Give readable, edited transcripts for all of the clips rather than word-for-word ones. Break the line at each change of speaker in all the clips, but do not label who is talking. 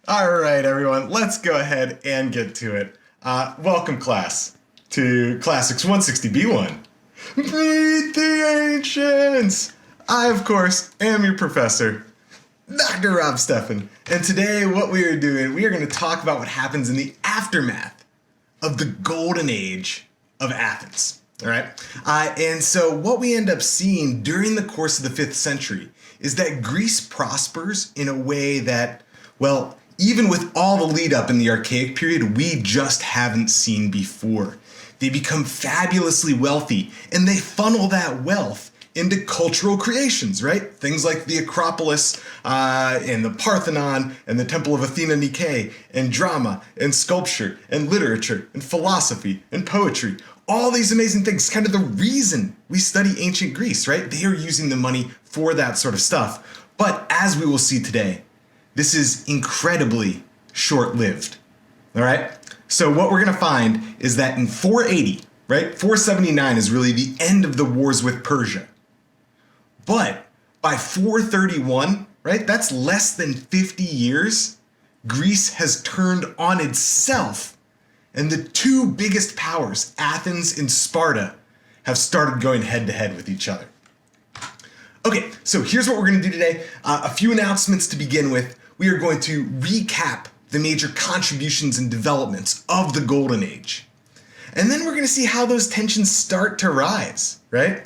All right, everyone, let's go ahead and get to it. Welcome, class, to Classics 160B1. Meet the Ancients! I, of course, am your professor, Dr. Rob Steffen, and today what we are doing, we are going to talk about what happens in the aftermath of the golden age of Athens. All right? And so what we end up seeing during the course of the 5th century is that Greece prospers in a way that, well, even with all the lead up in the Archaic period, we just haven't seen before. They become fabulously wealthy, and they funnel that wealth into cultural creations, right? Things like the Acropolis and the Parthenon and the Temple of Athena Nike, and drama and sculpture and literature and philosophy and poetry. All these amazing things, kind of the reason we study ancient Greece, right? They are using the money for that sort of stuff. But as we will see today, this is incredibly short-lived, all right? So what we're gonna find is that in 480, right? 479 is really the end of the wars with Persia. But by 431, right? That's less than 50 years, Greece has turned on itself. And the two biggest powers, Athens and Sparta, have started going head-to-head with each other. Okay, so here's what we're gonna do today. A few announcements to begin with. We are going to recap the major contributions and developments of the Golden Age. And then we're going to see how those tensions start to rise, right?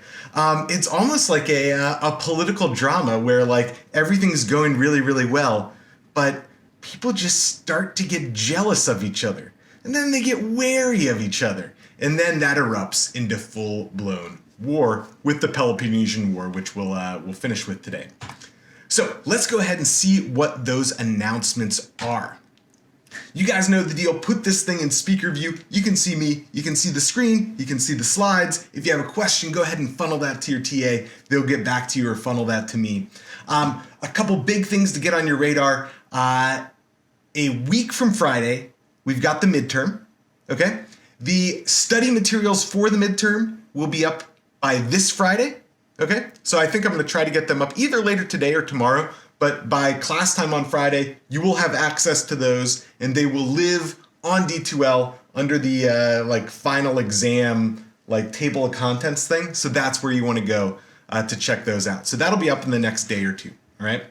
It's almost like a political drama where like everything's going really, really well, but people just start to get jealous of each other. And then they get wary of each other. And then that erupts into full-blown war with the Peloponnese War, which we'll finish with today. So let's go ahead and see what those announcements are. You guys know the deal. Put this thing in speaker view. You can see me. You can see the screen. You can see the slides. If you have a question, go ahead and funnel that to your TA. They'll get back to you or funnel that to me. A couple big things to get on your radar. A week from Friday, we've got the midterm. Okay? The study materials for the midterm will be up by this Friday. Okay, so I think I'm going to try to get them up either later today or tomorrow, but by class time on Friday, you will have access to those, and they will live on D2L under the final exam table of contents thing. So that's where you want to go to check those out. So that'll be up in the next day or two. All right.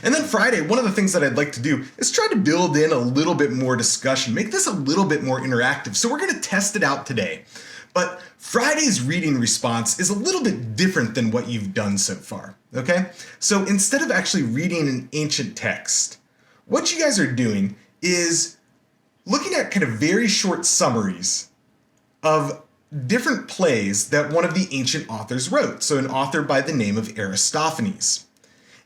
And then Friday, one of the things that I'd like to do is try to build in a little bit more discussion, make this a little bit more interactive. So we're going to test it out today. But Friday's reading response is a little bit different than what you've done so far, okay? So instead of actually reading an ancient text, what you guys are doing is looking at kind of very short summaries of different plays that one of the ancient authors wrote. So an author by the name of Aristophanes.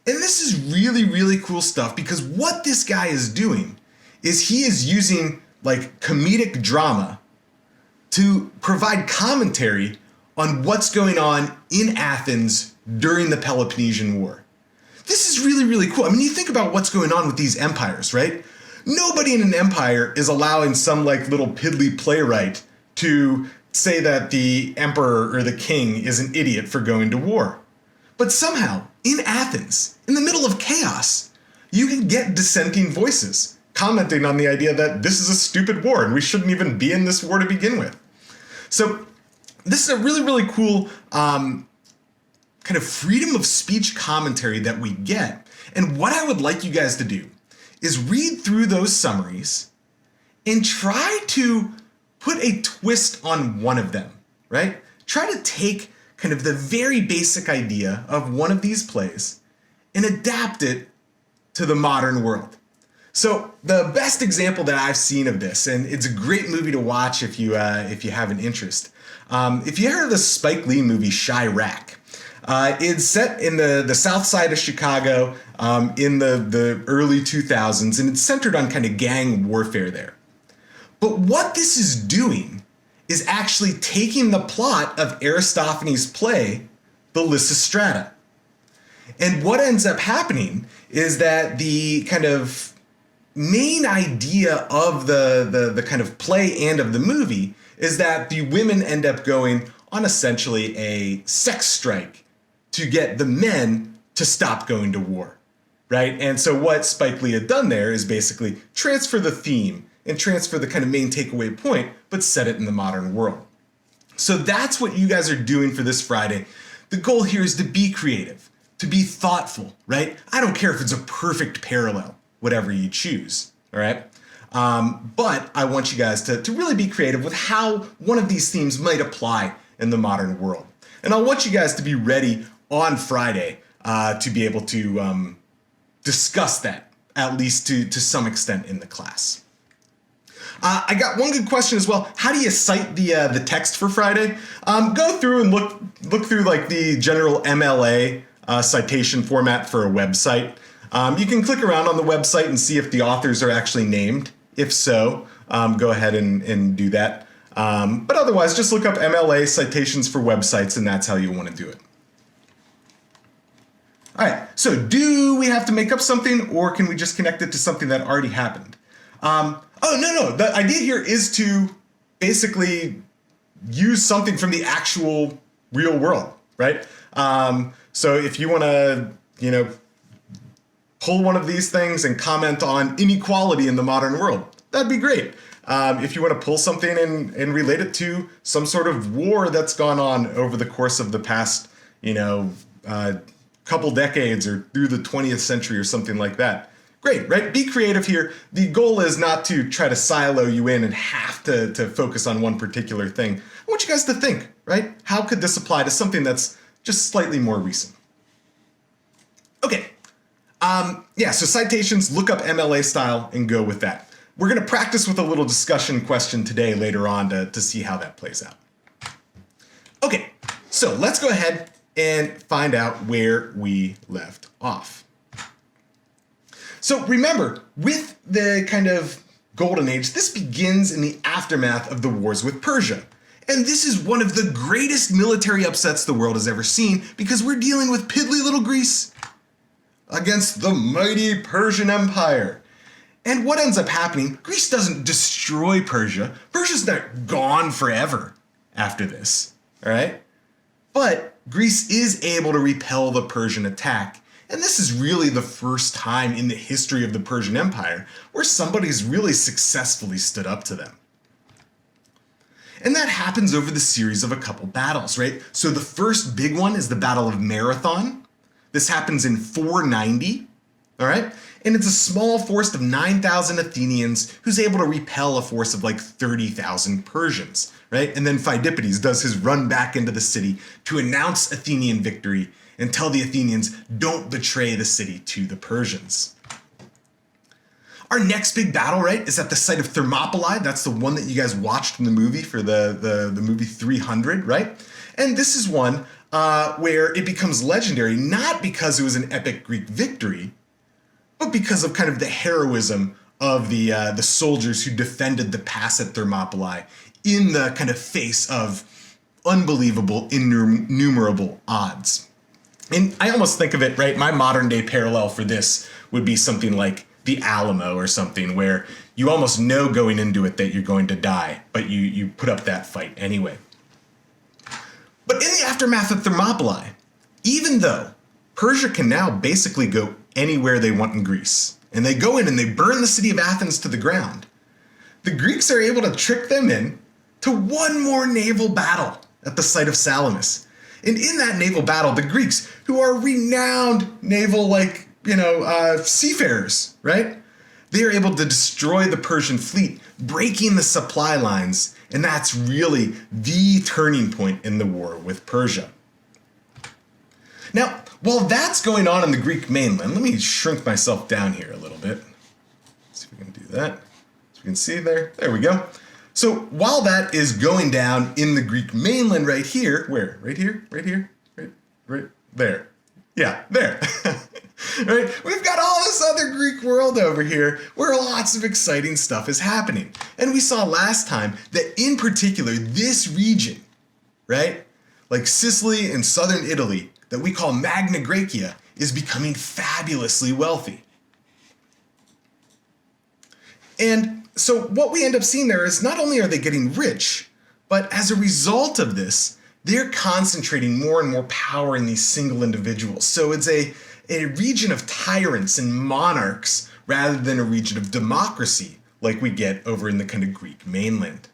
And this is really, really cool stuff because what this guy is doing is he is using comedic drama to provide commentary on what's going on in Athens during the Peloponnesian War. This is really, really cool. I mean, you think about what's going on with these empires, right? Nobody in an empire is allowing some little piddly playwright to say that the emperor or the king is an idiot for going to war. But somehow, in Athens, in the middle of chaos, you can get dissenting voices commenting on the idea that this is a stupid war and we shouldn't even be in this war to begin with. So this is a really, really cool kind of freedom of speech commentary that we get. And what I would like you guys to do is read through those summaries and try to put a twist on one of them, right? Try to take kind of the very basic idea of one of these plays and adapt it to the modern world. So the best example that I've seen of this, and it's a great movie to watch if you have an interest. If you heard of the Spike Lee movie Chirac, it's set in the south side of Chicago in the early 2000s, and it's centered on kind of gang warfare there. But what this is doing is actually taking the plot of Aristophanes' play, The Lysistrata. And what ends up happening is that the kind of main idea of the kind of play and of the movie is that the women end up going on essentially a sex strike to get the men to stop going to war. right? And so what Spike Lee had done there is basically transfer the theme and transfer the kind of main takeaway point, but set it in the modern world. So that's what you guys are doing for this Friday. The goal here is to be creative, to be thoughtful, right? I don't care if it's a perfect parallel, whatever you choose, all right? But I want you guys to really be creative with how one of these themes might apply in the modern world. And I want you guys to be ready on Friday to be able to discuss that, at least to some extent in the class. I got one good question as well. How do you cite the text for Friday? Go through and look through like the general MLA citation format for a website. You can click around on the website and see if the authors are actually named. If so, go ahead and do that. But otherwise, just look up MLA citations for websites, and that's how you want to do it. All right, so do we have to make up something, or can we just connect it to something that already happened? No. The idea here is to basically use something from the actual real world, right? So if you want to, pull one of these things and comment on inequality in the modern world, that'd be great. If you want to pull something and relate it to some sort of war that's gone on over the course of the past, couple decades or through the 20th century or something like that. Great, right? Be creative here. The goal is not to try to silo you in and have to focus on one particular thing. I want you guys to think, right? How could this apply to something that's just slightly more recent? Okay. So citations, look up MLA style and go with that. We're going to practice with a little discussion question today later on to see how that plays out. Okay, so let's go ahead and find out where we left off. So remember, with the kind of Golden Age, this begins in the aftermath of the wars with Persia. And this is one of the greatest military upsets the world has ever seen because we're dealing with piddly little Greece against the mighty Persian Empire. And what ends up happening, Greece doesn't destroy Persia. Persia's not gone forever after this, all right? But Greece is able to repel the Persian attack. And this is really the first time in the history of the Persian Empire where somebody's really successfully stood up to them. And that happens over the series of a couple battles, right? So the first big one is the Battle of Marathon. This happens in 490, all right? And it's a small force of 9,000 Athenians who's able to repel a force of like 30,000 Persians, right? And then Phidippides does his run back into the city to announce Athenian victory and tell the Athenians, don't betray the city to the Persians. Our next big battle, right, is at the site of Thermopylae. That's the one that you guys watched in the movie for the movie 300, right? And this is one where it becomes legendary, not because it was an epic Greek victory, but because of kind of the heroism of the soldiers who defended the pass at Thermopylae in the kind of face of unbelievable, innumerable odds. And I almost think of it, right, my modern day parallel for this would be something like the Alamo or something where you almost know going into it that you're going to die, but you put up that fight anyway. But in the aftermath of Thermopylae, even though Persia can now basically go anywhere they want in Greece, and they go in and they burn the city of Athens to the ground, the Greeks are able to trick them in to one more naval battle at the site of Salamis. And in that naval battle, the Greeks, who are renowned naval, seafarers, right? They are able to destroy the Persian fleet, breaking the supply lines, and that's really the turning point in the war with Persia. Now, while that's going on in the Greek mainland, let me shrink myself down here a little bit. Let's see if we can do that. So we can see there we go. So while that is going down in the Greek mainland right here, where? Right here? Right there. Yeah, there. Right? We've got all this other Greek world over here where lots of exciting stuff is happening. And we saw last time that in particular, this region, right? Like Sicily and southern Italy, that we call Magna Graecia, is becoming fabulously wealthy. And so what we end up seeing there is not only are they getting rich, but as a result of this, they're concentrating more and more power in these single individuals. So it's a a region of tyrants and monarchs rather than a region of democracy like we get over in the kind of Greek mainland.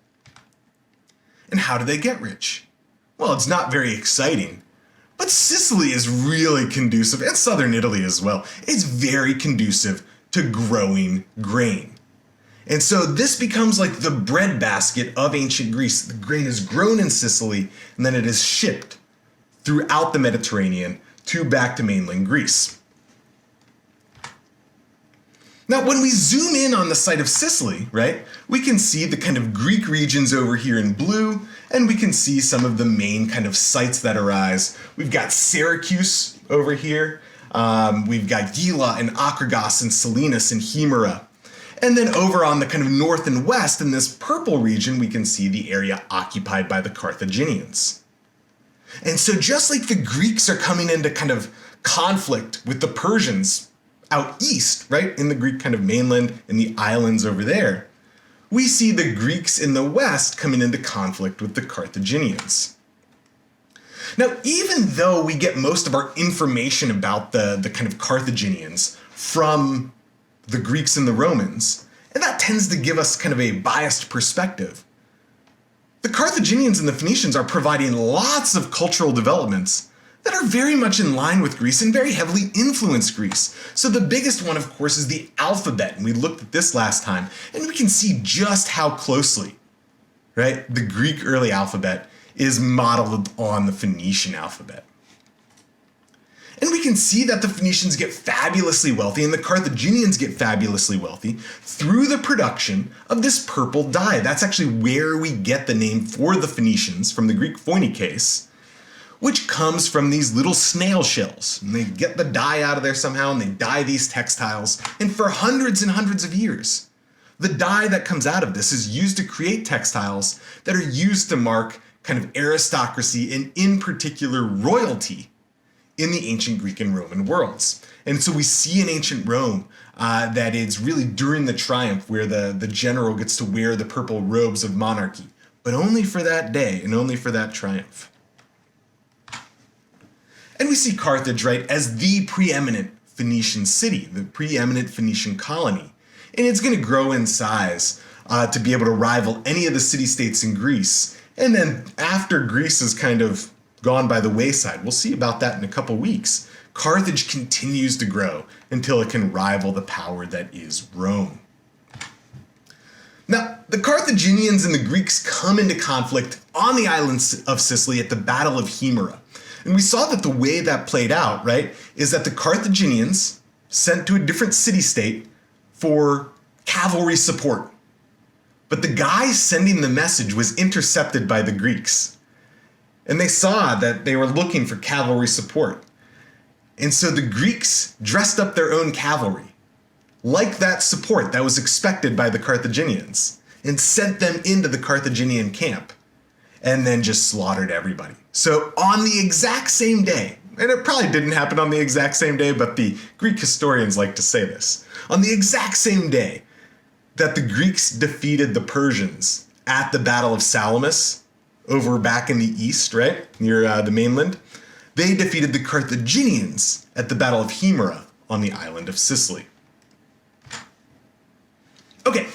And how do they get rich? Well, it's not very exciting, but Sicily is really conducive, and southern Italy as well. It's very conducive to growing grain. And so this becomes like the breadbasket of ancient Greece. The grain is grown in Sicily, and then it is shipped throughout the Mediterranean back to mainland Greece. Now, when we zoom in on the site of Sicily, right, we can see the kind of Greek regions over here in blue, and we can see some of the main kind of sites that arise. We've got Syracuse over here. We've got Gela and Achragos and Selinus and Himera. And then over on the kind of north and west in this purple region, we can see the area occupied by the Carthaginians. And so just like the Greeks are coming into kind of conflict with the Persians out east, right, in the Greek kind of mainland, in the islands over there, we see the Greeks in the west coming into conflict with the Carthaginians. Now, even though we get most of our information about the kind of Carthaginians from the Greeks and the Romans, and that tends to give us kind of a biased perspective, the Carthaginians and the Phoenicians are providing lots of cultural developments that are very much in line with Greece and very heavily influence Greece. So the biggest one, of course, is the alphabet. And we looked at this last time, and we can see just how closely, right, the Greek early alphabet is modeled on the Phoenician alphabet. And we can see that the Phoenicians get fabulously wealthy and the Carthaginians get fabulously wealthy through the production of this purple dye. That's actually where we get the name for the Phoenicians from the Greek phoenikes, which comes from these little snail shells. And they get the dye out of there somehow and they dye these textiles. And for hundreds and hundreds of years, the dye that comes out of this is used to create textiles that are used to mark kind of aristocracy and in particular royalty in the ancient Greek and Roman worlds. And so we see in ancient Rome that it's really during the triumph where the general gets to wear the purple robes of monarchy, but only for that day and only for that triumph. And we see Carthage, right, as the preeminent Phoenician city, the preeminent Phoenician colony. And it's going to grow in size to be able to rival any of the city-states in Greece. And then after Greece is kind of gone by the wayside, we'll see about that in a couple weeks, Carthage continues to grow until it can rival the power that is Rome. Now, the Carthaginians and the Greeks come into conflict on the island of Sicily at the Battle of Himera. And we saw that the way that played out, right, is that the Carthaginians sent to a different city-state for cavalry support. But the guy sending the message was intercepted by the Greeks. And they saw that they were looking for cavalry support. And so the Greeks dressed up their own cavalry, like that support that was expected by the Carthaginians, and sent them into the Carthaginian camp, and then just slaughtered everybody. So on the exact same day, and it probably didn't happen on the exact same day, but the Greek historians like to say this, on the exact same day that the Greeks defeated the Persians at the Battle of Salamis, over back in the east, right, near the mainland, they defeated the Carthaginians at the Battle of Himera on the island of Sicily. Okay,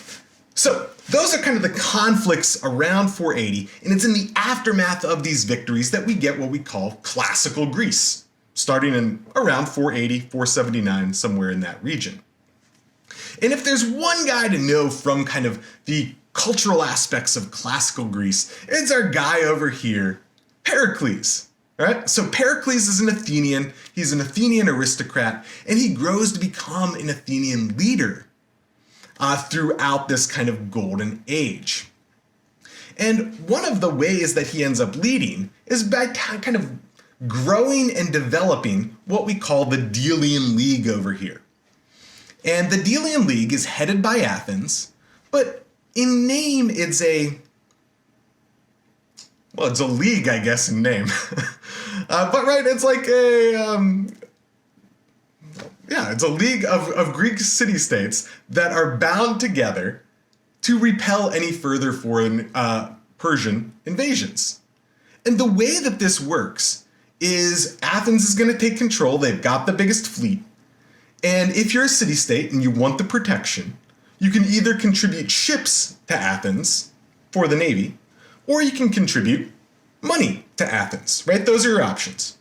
so those are kind of the conflicts around 480, and it's in the aftermath of these victories that we get what we call classical Greece, starting in around 480, 479, somewhere in that region. And if there's one guy to know from kind of the cultural aspects of classical Greece, it's our guy over here, Pericles. Right? So Pericles is an Athenian, he's an Athenian aristocrat, and he grows to become an Athenian leader throughout this kind of golden age. And one of the ways that he ends up leading is by kind of growing and developing what we call the Delian League over here. And the Delian League is headed by Athens, but in name, it's a league, I guess, in name. But right, it's like it's a league of Greek city-states that are bound together to repel any further foreign Persian invasions. And the way that this works is Athens is going to take control. They've got the biggest fleet. And if you're a city-state and you want the protection, you can either contribute ships to Athens for the navy, or you can contribute money to Athens, right? Those are your options.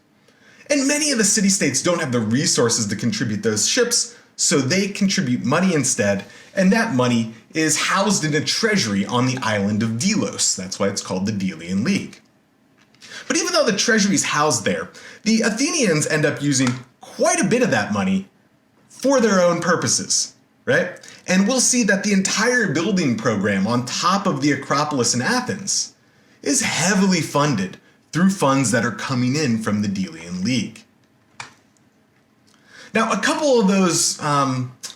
And many of the city-states don't have the resources to contribute those ships, so they contribute money instead, and that money is housed in a treasury on the island of Delos. That's why it's called the Delian League. But even though the treasury is housed there, the Athenians end up using quite a bit of that money for their own purposes, right? And we'll see that the entire building program on top of the Acropolis in Athens is heavily funded through funds that are coming in from the Delian League. Now, a couple of those,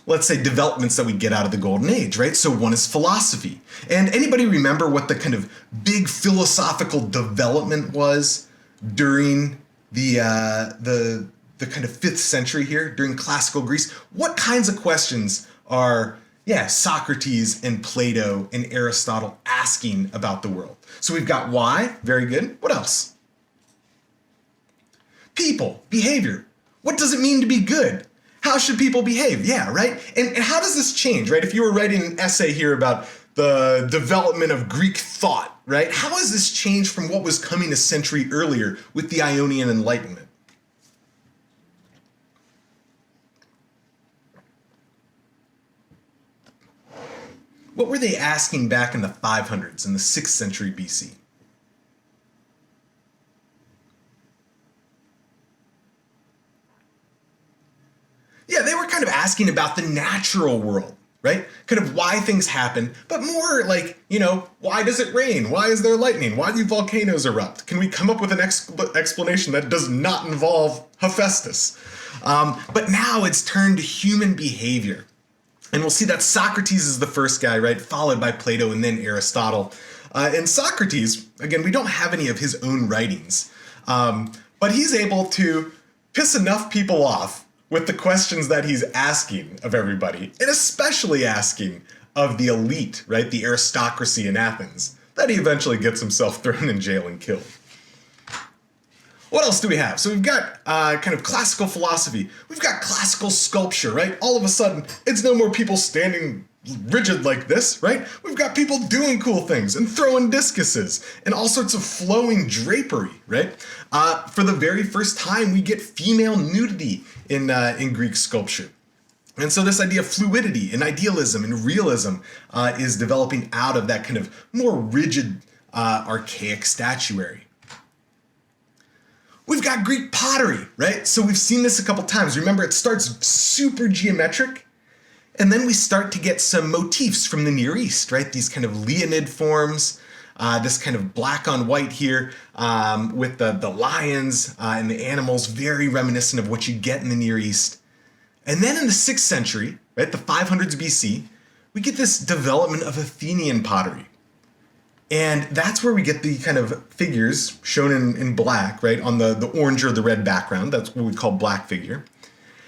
let's say, developments that we get out of the Golden Age, right? So one is philosophy. And anybody remember what the kind of big philosophical development was during the kind of 5th century here, during classical Greece? What kinds of questions are, Socrates and Plato and Aristotle asking about the world? So we've got why, very good. What else? People, behavior. What does it mean to be good? How should people behave? Yeah, right? And how does this change, right? If you were writing an essay here about the development of Greek thought, right? How has this changed from what was coming a century earlier with the Ionian Enlightenment? What were they asking back in the 500s, in the 6th century BC? Yeah, they were kind of asking about the natural world, right? Kind of why things happen, but more like, why does it rain? Why is there lightning? Why do volcanoes erupt? Can we come up with an explanation that does not involve Hephaestus? But now it's turned to human behavior. And we'll see that Socrates is the first guy, right? Followed by Plato and then Aristotle. And Socrates, again, we don't have any of his own writings, but he's able to piss enough people off with the questions that he's asking of everybody, and especially asking of the elite, right? The aristocracy in Athens, that he eventually gets himself thrown in jail and killed. What else do we have? So we've got kind of classical philosophy. We've got classical sculpture, right? All of a sudden, it's no more people standing rigid like this, right? We've got people doing cool things and throwing discuses and all sorts of flowing drapery, right? For the very first time, we get female nudity in Greek sculpture. And so this idea of fluidity and idealism and realism is developing out of that kind of more rigid, archaic statuary. We've got Greek pottery, right? So we've seen this a couple times. Remember, it starts super geometric, and then we start to get some motifs from the Near East, right? These kind of Leonid forms, this kind of black on white here with the lions and the animals, very reminiscent of what you get in the Near East. And then in the 6th century, right, the 500s BC, we get this development of Athenian pottery. And that's where we get the kind of figures shown in black, right, on the orange or the red background. That's what we call black figure.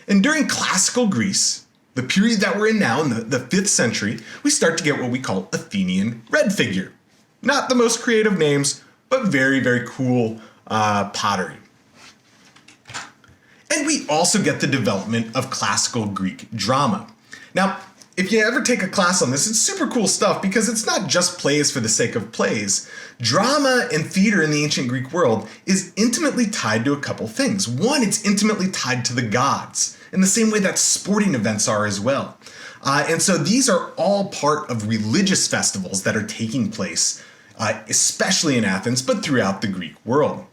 And during classical Greece, the period that we're in now, in the 5th century, we start to get what we call Athenian red figure. Not the most creative names, but very, very cool pottery. And we also get the development of classical Greek drama. Now, if you ever take a class on this, it's super cool stuff because it's not just plays for the sake of plays. Drama and theater in the ancient Greek world is intimately tied to a couple things. One, it's intimately tied to the gods, in the same way that sporting events are as well. And so these are all part of religious festivals that are taking place, especially in Athens, but throughout the Greek world.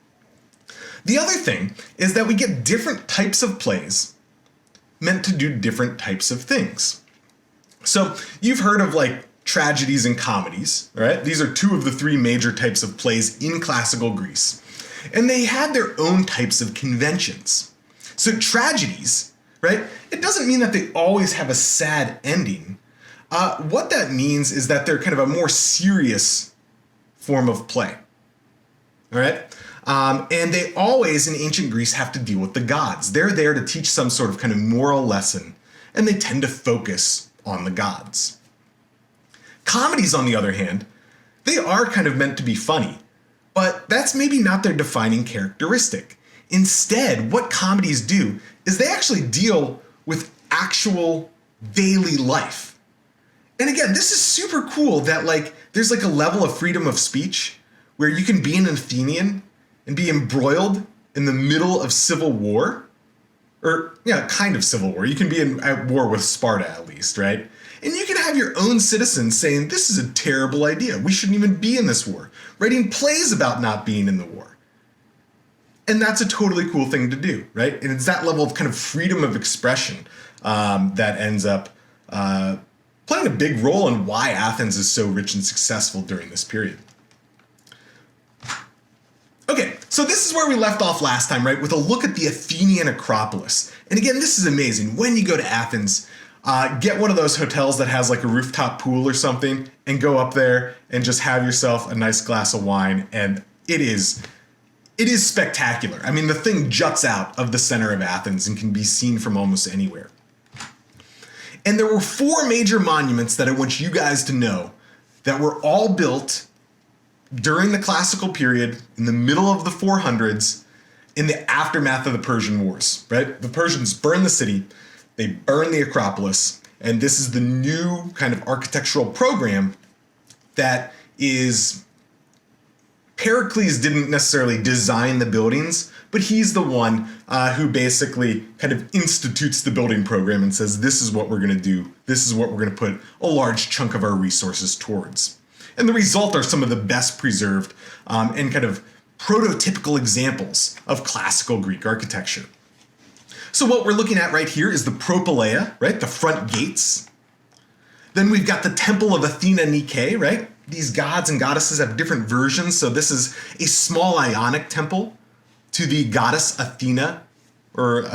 The other thing is that we get different types of plays meant to do different types of things. So you've heard of like tragedies and comedies, right? These are two of the three major types of plays in classical Greece. And they had their own types of conventions. So tragedies, right? It doesn't mean that they always have a sad ending. What that means is that they're kind of a more serious form of play, all right? And they always, in ancient Greece, have to deal with the gods. They're there to teach some sort of kind of moral lesson, and they tend to focus on the gods. Comedies, on the other hand, they are kind of meant to be funny, but that's maybe not their defining characteristic. Instead, what comedies do is they actually deal with actual daily life. And again, this is super cool that like there's like a level of freedom of speech where you can be an Athenian and be embroiled in the middle of civil war, or yeah, kind of civil war. You can be at war with Sparta at least, right? And you can have your own citizens saying, this is a terrible idea. We shouldn't even be in this war. Writing plays about not being in the war. And that's a totally cool thing to do, right? And it's that level of kind of freedom of expression that ends up playing a big role in why Athens is so rich and successful during this period. Okay, so this is where we left off last time, right? With a look at the Athenian Acropolis. And again, this is amazing. When you go to Athens, get one of those hotels that has like a rooftop pool or something and go up there and just have yourself a nice glass of wine. And it is spectacular. I mean, the thing juts out of the center of Athens and can be seen from almost anywhere. And there were 4 major monuments that I want you guys to know that were all built during the classical period in the middle of the 400s in the aftermath of the Persian Wars, right? The Persians burned the city, they burned the Acropolis, and this is the new kind of architectural program that is Pericles didn't necessarily design the buildings, but he's the one who basically kind of institutes the building program and says, this is what we're going to do. This is what we're going to put a large chunk of our resources towards. And the result are some of the best preserved and kind of prototypical examples of classical Greek architecture. So what we're looking at right here is the Propylaea, right? The front gates. Then we've got the Temple of Athena Nike, right? These gods and goddesses have different versions. So this is a small Ionic temple to the goddess Athena, or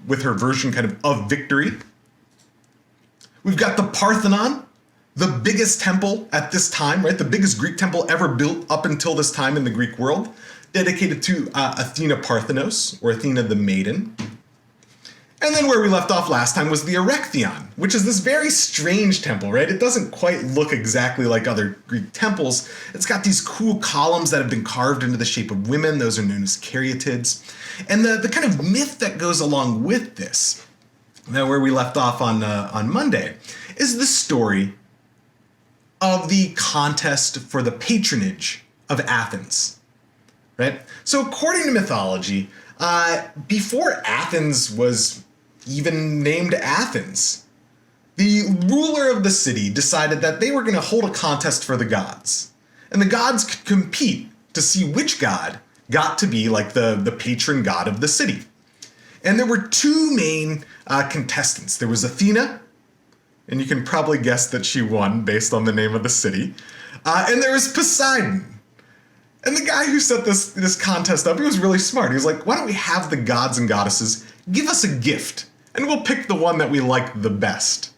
with her version kind of victory. We've got the Parthenon, the biggest temple at this time, right? The biggest Greek temple ever built up until this time in the Greek world, dedicated to Athena Parthenos, or Athena the Maiden. And then where we left off last time was the Erechtheion, which is this very strange temple, right? It doesn't quite look exactly like other Greek temples. It's got these cool columns that have been carved into the shape of women. Those are known as caryatids. And the kind of myth that goes along with this, now where we left off on Monday, is the story of the contest for the patronage of Athens, right? So according to mythology, before Athens was even named Athens, the ruler of the city decided that they were going to hold a contest for the gods. And the gods could compete to see which god got to be like the patron god of the city. And there were 2 main contestants. There was Athena, and you can probably guess that she won based on the name of the city. And there was Poseidon. And the guy who set this contest up, he was really smart. He was like, why don't we have the gods and goddesses give us a gift, and we'll pick the one that we like the best.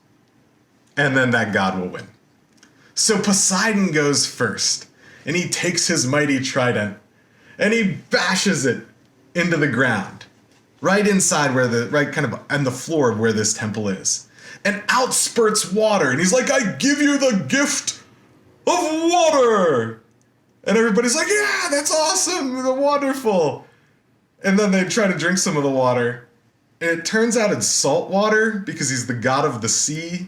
And then that god will win. So Poseidon goes first, and he takes his mighty trident, and he bashes it into the ground, right inside right kind of on the floor of where this temple is. And out spurts water, and he's like, I give you the gift of water! And everybody's like, yeah, that's awesome, wonderful. And then they try to drink some of the water, and it turns out it's salt water because he's the god of the sea.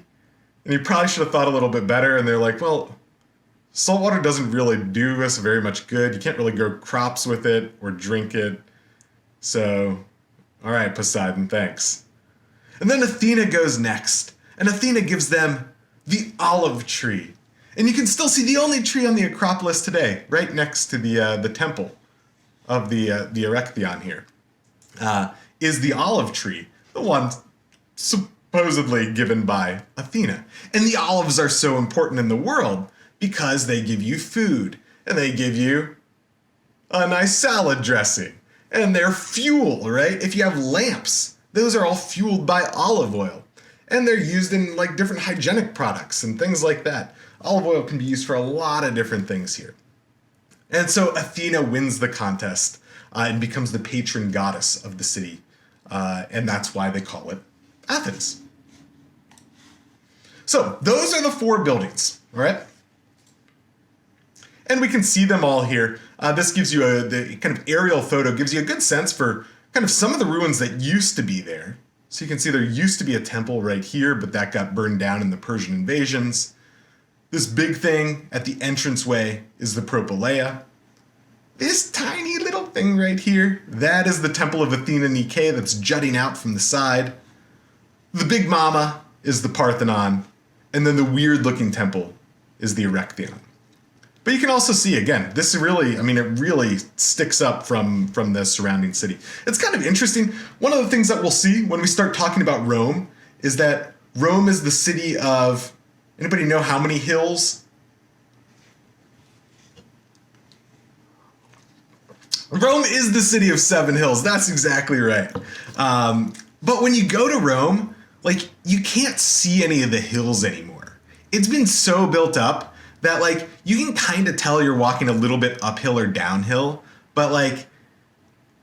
And he probably should have thought a little bit better, and they're like, well, salt water doesn't really do us very much good. You can't really grow crops with it or drink it. So, all right, Poseidon, thanks. And then Athena goes next, and Athena gives them the olive tree. And you can still see the only tree on the Acropolis today, right next to the temple of the Erechtheion here, is the olive tree, the one supposedly given by Athena. And the olives are so important in the world because they give you food, and they give you a nice salad dressing, and they're fuel, right? If you have lamps, those are all fueled by olive oil, and they're used in like different hygienic products and things like that. Olive oil can be used for a lot of different things here. And so Athena wins the contest and becomes the patron goddess of the city. And that's why they call it Athens. So those are the 4 buildings, all right? And we can see them all here. This gives you the kind of aerial photo, gives you a good sense for kind of some of the ruins that used to be there. So you can see there used to be a temple right here, but that got burned down in the Persian invasions. This big thing at the entranceway is the Propylaea. This tiny little thing right here, that is the Temple of Athena Nike that's jutting out from the side. The big mama is the Parthenon, and then the weird looking temple is the Erechtheion. But you can also see, again, this really, I mean, it really sticks up from the surrounding city. It's kind of interesting. One of the things that we'll see when we start talking about Rome is that Rome is the city of, anybody know how many hills? Rome is the city of 7 hills. That's exactly right. But when you go to Rome, like, you can't see any of the hills anymore. It's been so built up that, like, you can kind of tell you're walking a little bit uphill or downhill, but, like,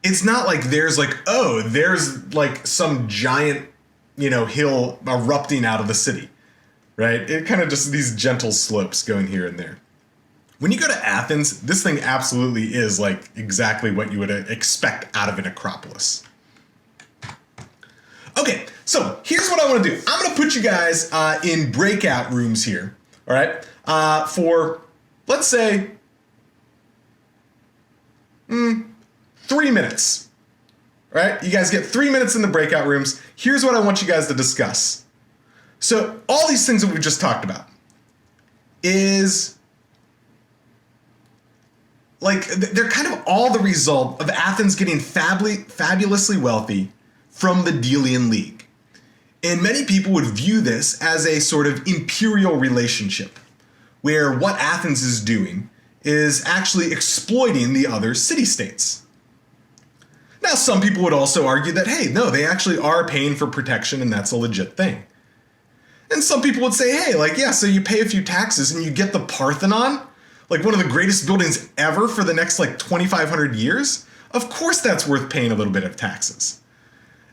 it's not like there's, like, oh, there's, like, some giant, you know, hill erupting out of the city, right? It kind of just these gentle slopes going here and there. When you go to Athens, this thing absolutely is like exactly what you would expect out of an Acropolis. Okay, so here's what I want to do. I'm going to put you guys in breakout rooms here, all right, for, let's say, 3 minutes, all right? You guys get 3 minutes in the breakout rooms. Here's what I want you guys to discuss. So all these things that we just talked about is, like, they're kind of all the result of Athens getting fabulously wealthy from the Delian League. And many people would view this as a sort of imperial relationship, where what Athens is doing is actually exploiting the other city-states. Now, some people would also argue that, hey, no, they actually are paying for protection and that's a legit thing. And some people would say, hey, like, yeah, so you pay a few taxes and you get the Parthenon, like one of the greatest buildings ever for the next like 2,500 years. Of course that's worth paying a little bit of taxes.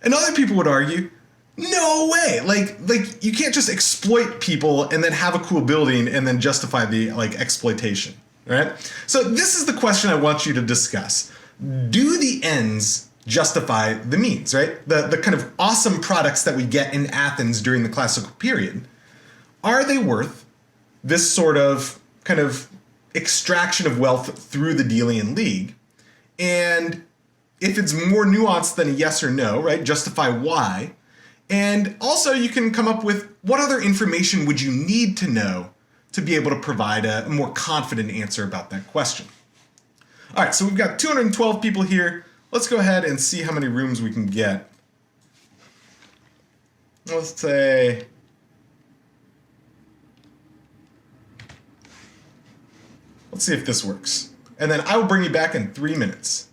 And other people would argue, no way, like you can't just exploit people and then have a cool building and then justify the like exploitation, right? So this is the question I want you to discuss. Do the ends justify the means, right? The kind of awesome products that we get in Athens during the classical period, are they worth this sort of kind of extraction of wealth through the Delian League? And if it's more nuanced than a yes or no, right, justify why. And also you can come up with what other information would you need to know to be able to provide a more confident answer about that question. All right, so we've got 212 people here. Let's go ahead and see how many rooms we can get. Let's say, let's see if this works. And then I will bring you back in 3 minutes.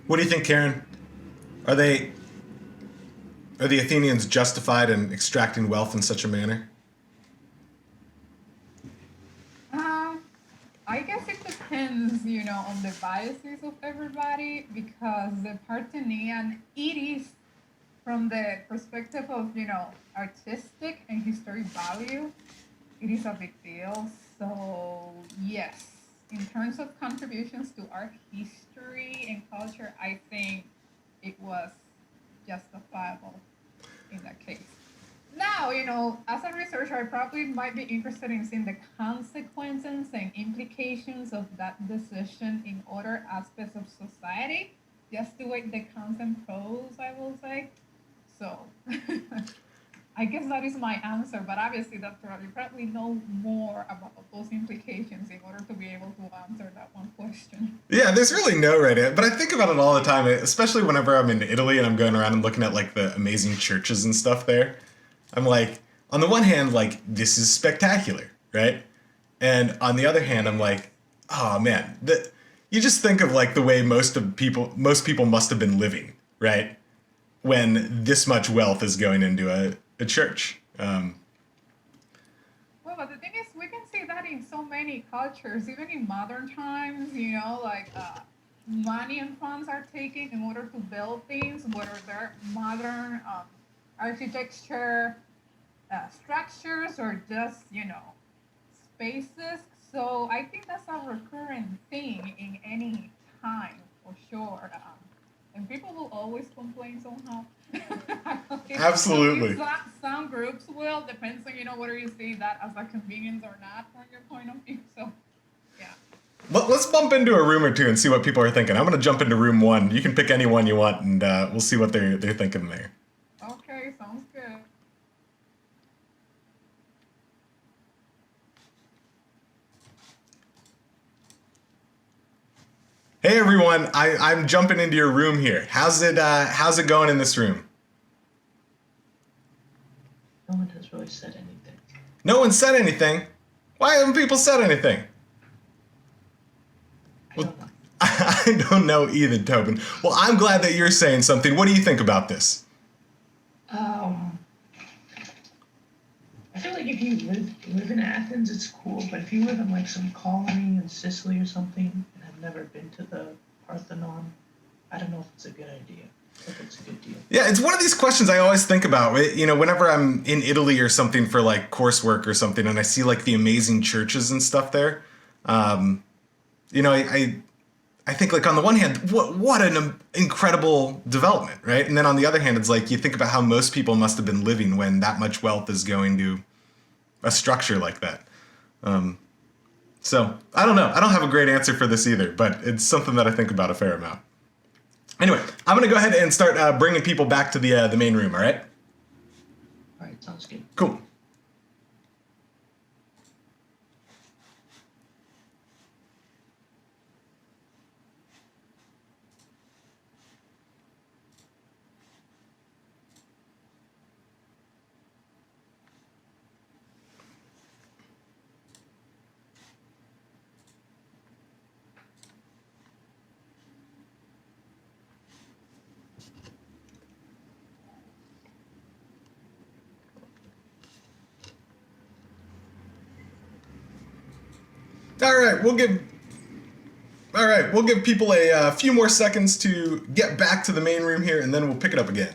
What do you think, Karen? Are the Athenians justified in extracting wealth in such a manner?
I guess it depends, you know, on the biases of everybody, because the Parthenon, it is from the perspective of, you know, artistic and historic value, it is a big deal. So yes, in terms of contributions to art history and culture, I think it was justifiable in that case. Now, you know, as a researcher, I probably might be interested in seeing the consequences and implications of that decision in other aspects of society, just to weigh the cons and pros, I will say. So. I guess that is my answer, but obviously that's right. You probably know more about those implications in order to be able to answer that one question.
Yeah, there's really no right answer, but I think about it all the time, especially whenever I'm in Italy and I'm going around and looking at like the amazing churches and stuff there. I'm like, on the one hand, like this is spectacular, right? And on the other hand, I'm like, oh man, you just think of like the way most people must have been living, right? When this much wealth is going into a church.
Well, but the thing is, we can see that in so many cultures, even in modern times, you know, like money and funds are taken in order to build things, whether they're modern architecture structures or just, you know, spaces. So I think that's a recurrent thing in any time for sure. And people will always complain somehow. At least
Absolutely.
some groups will, depends on, you know, whether you see that as a convenience or not from your point of view. So, yeah.
Let's bump into a room or two and see what people are thinking. I'm going to jump into room one. You can pick any one you want, and we'll see what they're thinking there.
Okay, sounds good.
Hey everyone, I'm jumping into your room here. How's it going in this room?
No one has really said anything.
No one said anything. Why haven't people said anything?
I don't know.
I don't know either, Tobin. Well, I'm glad that you're saying something. What do you think about this?
I feel like if you live in Athens, it's cool. But if you live in like some colony in Sicily or something and have never been to the Parthenon, I don't know if it's a good idea. If it's a good deal.
Yeah, it's one of these questions I always think about. You know, whenever I'm in Italy or something for like coursework or something, and I see like the amazing churches and stuff there. You know, I think like on the one hand, what an incredible development, right? And then on the other hand, it's like you think about how most people must have been living when that much wealth is going to a structure like that. So I don't know. I don't have a great answer for this either, but it's something that I think about a fair amount. Anyway, I'm gonna go ahead and start bringing people back to the main room. All right?
All right, sounds good.
Cool. All right, we'll give people a few more seconds to get back to the main room here, and then we'll pick it up again.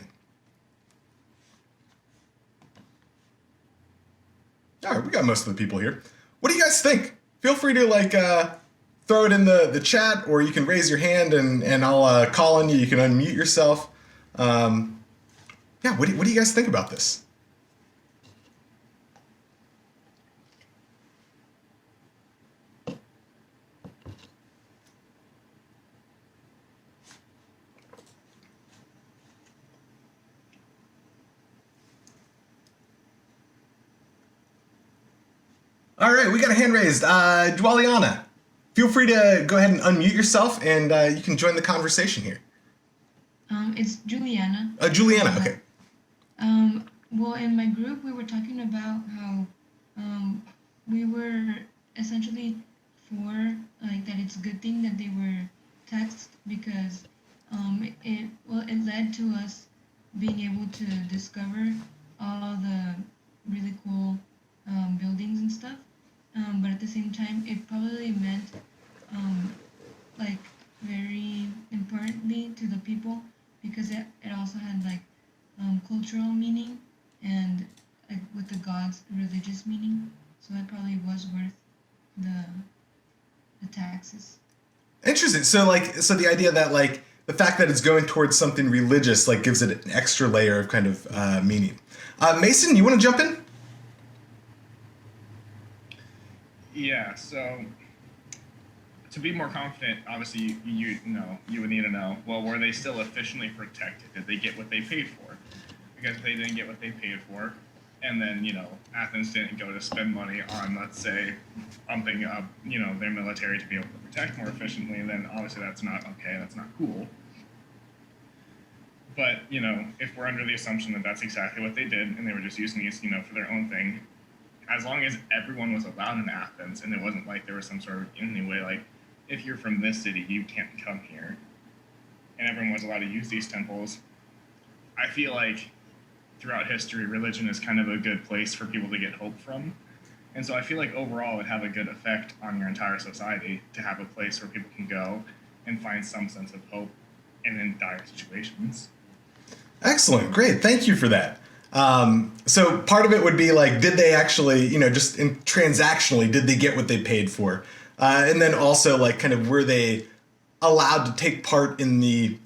All right, we got most of the people here. What do you guys think? Feel free to like throw it in the chat, or you can raise your hand and I'll call on you. You can unmute yourself. Yeah, what do you guys think about this? All right, we got a hand raised. Dwaliana, feel free to go ahead and unmute yourself, and you can join the conversation here.
It's Juliana.
Juliana, okay.
Well, in my group, we were talking about how we were essentially for like that it's a good thing that they were taxed because it led to us being able to discover all the really cool buildings and stuff. But at the same time, it probably meant like very importantly to the people because it also had like cultural meaning and like with the gods religious meaning, so it probably was worth the taxes.
Interesting. So the idea that like the fact that it's going towards something religious like gives it an extra layer of kind of meaning. Mason, you want to jump in?
Yeah, so to be more confident, obviously you would need to know, well, were they still efficiently protected? Did they get what they paid for? Because if they didn't get what they paid for, and then, Athens didn't go to spend money on, let's say, pumping up, their military to be able to protect more efficiently, then obviously that's not okay, that's not cool. But, if we're under the assumption that that's exactly what they did, and they were just using these, for their own thing, as long as everyone was allowed in Athens, and it wasn't like there was some sort of, anyway, like, if you're from this city, you can't come here, and everyone was allowed to use these temples, I feel like throughout history, religion is kind of a good place for people to get hope from. And so I feel like overall it would have a good effect on your entire society to have a place where people can go and find some sense of hope in dire situations.
Excellent. Great. Thank you for that. So part of it would be like, did they actually, just transactionally, did they get what they paid for? And then also like kind of were they allowed to take part in the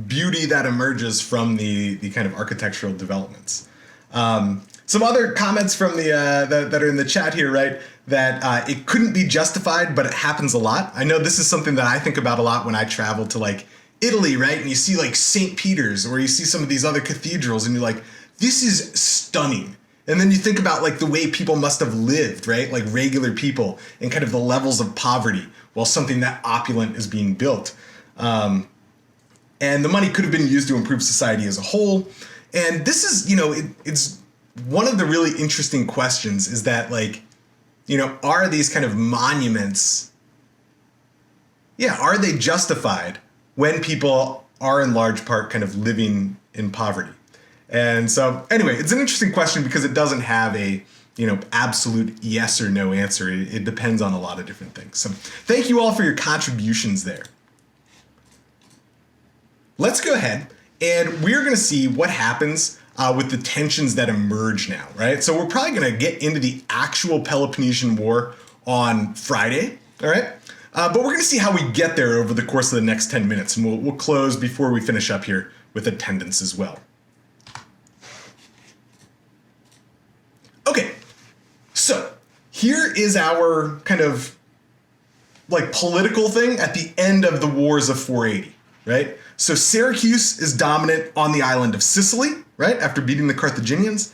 beauty that emerges from the kind of architectural developments. Some other comments from the that are in the chat here, right? That it couldn't be justified, but it happens a lot. I know this is something that I think about a lot when I travel to like Italy, right? And you see like St. Peter's, or you see some of these other cathedrals, and you're like, this is stunning. And then you think about like the way people must have lived, right? Like regular people, and kind of the levels of poverty while something that opulent is being built. And the money could have been used to improve society as a whole. And this is, it's one of the really interesting questions is that like, are these kind of monuments, are they justified when people are in large part kind of living in poverty? And so anyway, it's an interesting question because it doesn't have a, absolute yes or no answer. It depends on a lot of different things. So thank you all for your contributions there. Let's go ahead and we're going to see what happens with the tensions that emerge now, right? So we're probably going to get into the actual Peloponnesian War on Friday, all right? But we're going to see how we get there over the course of the next 10 minutes, and we'll close before we finish up here with attendance as well. Okay, so here is our kind of like political thing at the end of the Wars of 480, right? So Syracuse is dominant on the island of Sicily, right, after beating the Carthaginians.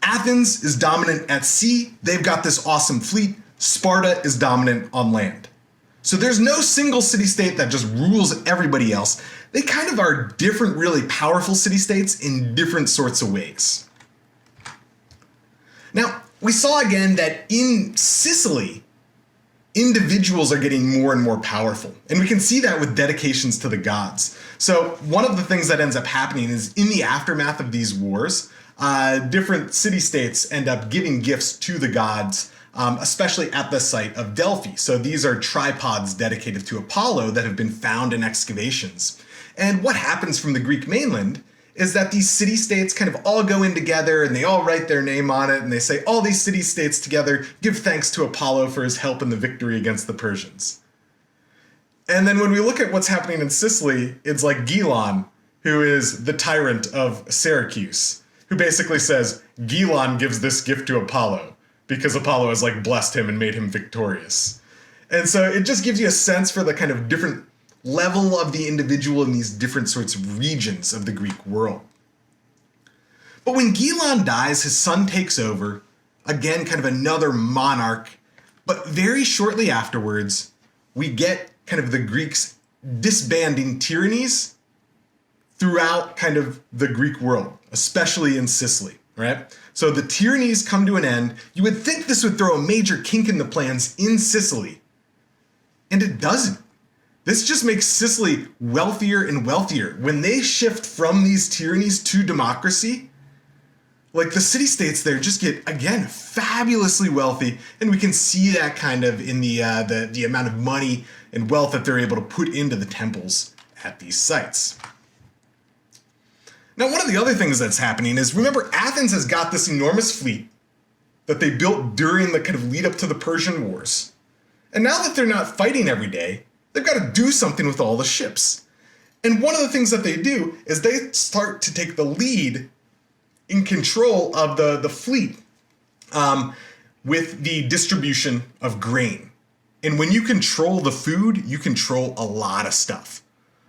Athens is dominant at sea. They've got this awesome fleet. Sparta is dominant on land. So there's no single city-state that just rules everybody else. They kind of are different, really powerful city-states in different sorts of ways. Now, we saw again that in Sicily, individuals are getting more and more powerful. And we can see that with dedications to the gods. So one of the things that ends up happening is in the aftermath of these wars, different city-states end up giving gifts to the gods, especially at the site of Delphi. So these are tripods dedicated to Apollo that have been found in excavations. And what happens from the Greek mainland is that these city-states kind of all go in together and they all write their name on it and they say, all these city-states together give thanks to Apollo for his help in the victory against the Persians. And then when we look at what's happening in Sicily, it's like Gilon, who is the tyrant of Syracuse, who basically says, Gilon gives this gift to Apollo because Apollo has like blessed him and made him victorious. And so it just gives you a sense for the kind of different level of the individual in these different sorts of regions of the Greek world. But when Gilon dies, his son takes over, again, kind of another monarch, but very shortly afterwards, we get kind of the Greeks disbanding tyrannies throughout kind of the Greek world, especially in Sicily, right? So the tyrannies come to an end. You would think this would throw a major kink in the plans in Sicily, and it doesn't. This just makes Sicily wealthier and wealthier. When they shift from these tyrannies to democracy, like the city-states there just get, again, fabulously wealthy, and we can see that kind of in the amount of money and wealth that they're able to put into the temples at these sites. Now, one of the other things that's happening is, remember, Athens has got this enormous fleet that they built during the kind of lead up to the Persian Wars. And now that they're not fighting every day, they've got to do something with all the ships. And one of the things that they do is they start to take the lead in control of the fleet with the distribution of grain. And when you control the food, you control a lot of stuff.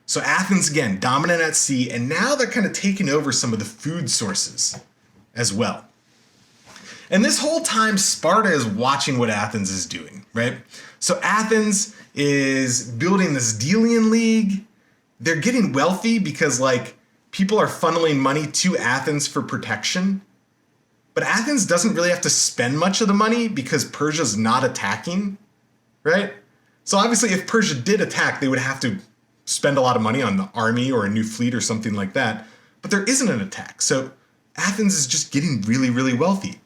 So Athens, again, dominant at sea, and now they're kind of taking over some of the food sources as well. And this whole time, Sparta is watching what Athens is doing, right? So Athens is building this Delian League. They're getting wealthy because, like, people are funneling money to Athens for protection. But Athens doesn't really have to spend much of the money because Persia's not attacking, right? So obviously, if Persia did attack, they would have to spend a lot of money on the army or a new fleet or something like that. But there isn't an attack. So Athens is just getting really, really wealthy.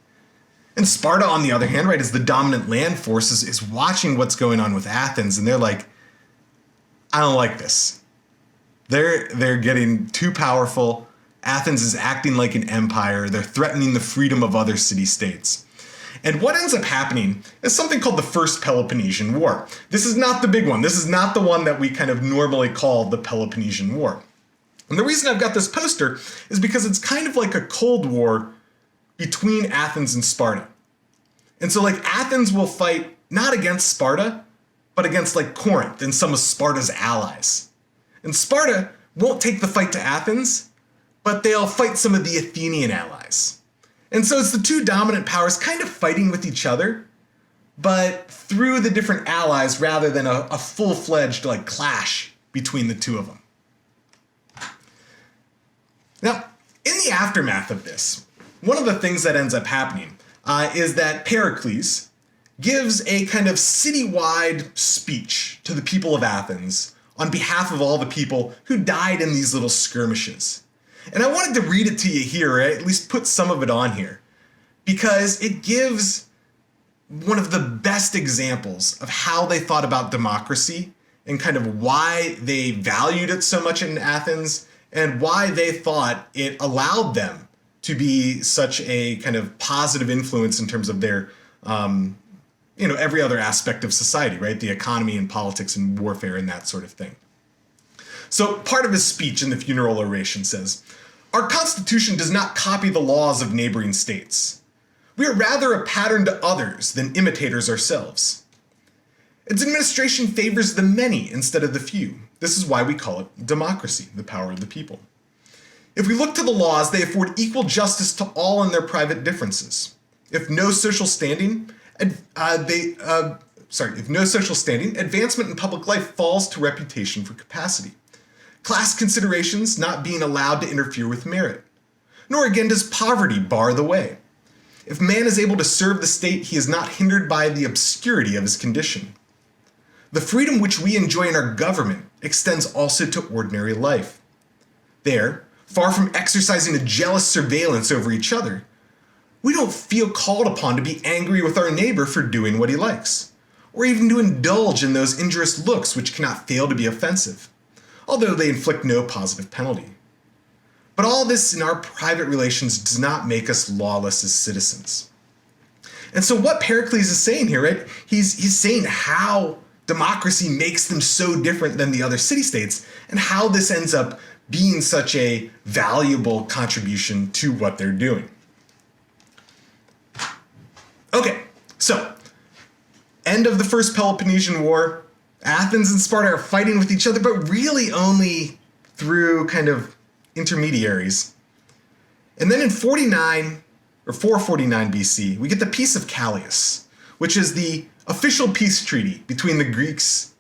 And Sparta, on the other hand, right, as the dominant land force, is watching what's going on with Athens, and they're like, I don't like this. They're getting too powerful. Athens is acting like an empire. They're threatening the freedom of other city-states. And what ends up happening is something called the First Peloponnesian War. This is not the big one. This is not the one that we kind of normally call the Peloponnesian War. And the reason I've got this poster is because it's kind of like a Cold War between Athens and Sparta. And so, like, Athens will fight not against Sparta, but against, like, Corinth and some of Sparta's allies. And Sparta won't take the fight to Athens, but they'll fight some of the Athenian allies. And so it's the two dominant powers kind of fighting with each other, but through the different allies rather than a full-fledged, like, clash between the two of them. Now, in the aftermath of this, one of the things that ends up happening is that Pericles gives a kind of citywide speech to the people of Athens on behalf of all the people who died in these little skirmishes. And I wanted to read it to you here, or at least put some of it on here, because it gives one of the best examples of how they thought about democracy and kind of why they valued it so much in Athens and why they thought it allowed them to be such a kind of positive influence in terms of their, every other aspect of society, right? The economy and politics and warfare and that sort of thing. So part of his speech in the funeral oration says, "Our Constitution does not copy the laws of neighboring states. We are rather a pattern to others than imitators ourselves. Its administration favors the many instead of the few. This is why we call it democracy, the power of the people. If we look to the laws, they afford equal justice to all in their private differences. If no social standing, advancement in public life falls to reputation for capacity. Class considerations not being allowed to interfere with merit. Nor again does poverty bar the way. If man is able to serve the state, he is not hindered by the obscurity of his condition. The freedom which we enjoy in our government extends also to ordinary life. There, far from exercising a jealous surveillance over each other, we don't feel called upon to be angry with our neighbor for doing what he likes, or even to indulge in those injurious looks which cannot fail to be offensive, although they inflict no positive penalty. But all this in our private relations does not make us lawless as citizens." And so what Pericles is saying here, right? He's saying how democracy makes them so different than the other city-states and how this ends up being such a valuable contribution to what they're doing. Okay, so end of the First Peloponnesian War. Athens and Sparta are fighting with each other, but really only through kind of intermediaries. And then in 449 BC, we get the Peace of Calais, which is the official peace treaty between the Greeks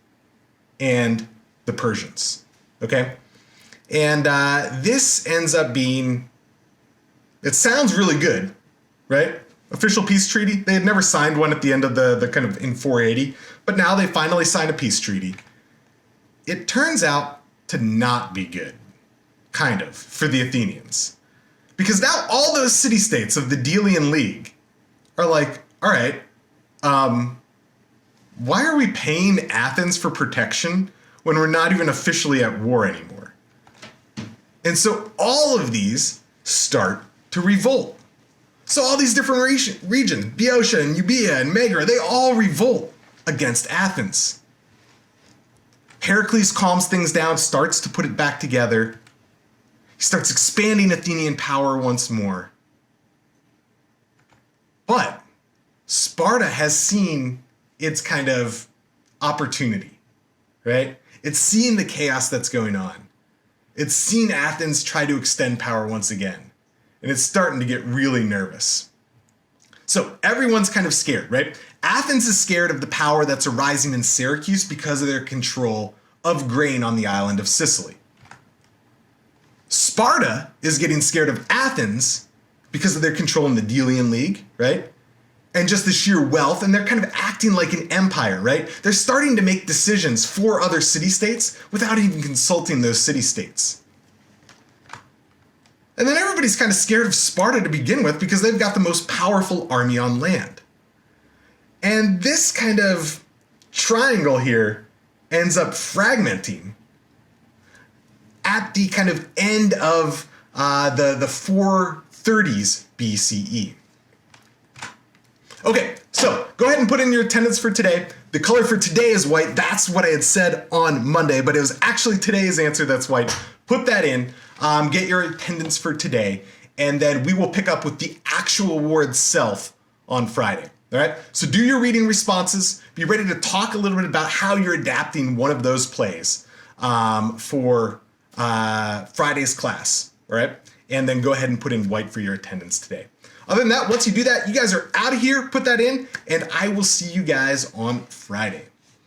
and the Persians, okay? And this ends up being, it sounds really good, right? Official peace treaty. They had never signed one at the end of the kind of in 480, but now they finally signed a peace treaty. It turns out to not be good, kind of, for the Athenians. Because now all those city-states of the Delian League are like, all right, why are we paying Athens for protection when we're not even officially at war anymore? And so all of these start to revolt. So all these different regions, Boeotia and Euboea and Megara, they all revolt against Athens. Pericles calms things down, starts to put it back together. He starts expanding Athenian power once more. But Sparta has seen its kind of opportunity, right? It's seen the chaos that's going on. It's seen Athens try to extend power once again. And it's starting to get really nervous. So everyone's kind of scared, right? Athens is scared of the power that's arising in Syracuse because of their control of grain on the island of Sicily. Sparta is getting scared of Athens because of their control in the Delian League, right? And just the sheer wealth, and they're kind of acting like an empire, right? They're starting to make decisions for other city-states without even consulting those city-states. And then everybody's kind of scared of Sparta to begin with because they've got the most powerful army on land. And this kind of triangle here ends up fragmenting at the kind of end of the 430s BCE. Okay, so go ahead and put in your attendance for today. The color for today is white. That's what I had said on Monday, but it was actually today's answer that's white. Put that in, get your attendance for today, and then we will pick up with the actual war itself on Friday. All right, so do your reading responses. Be ready to talk a little bit about how you're adapting one of those plays for Friday's class. All right, and then go ahead and put in white for your attendance today. Other than that, once you do that, you guys are out of here. Put that in, and I will see you guys on Friday.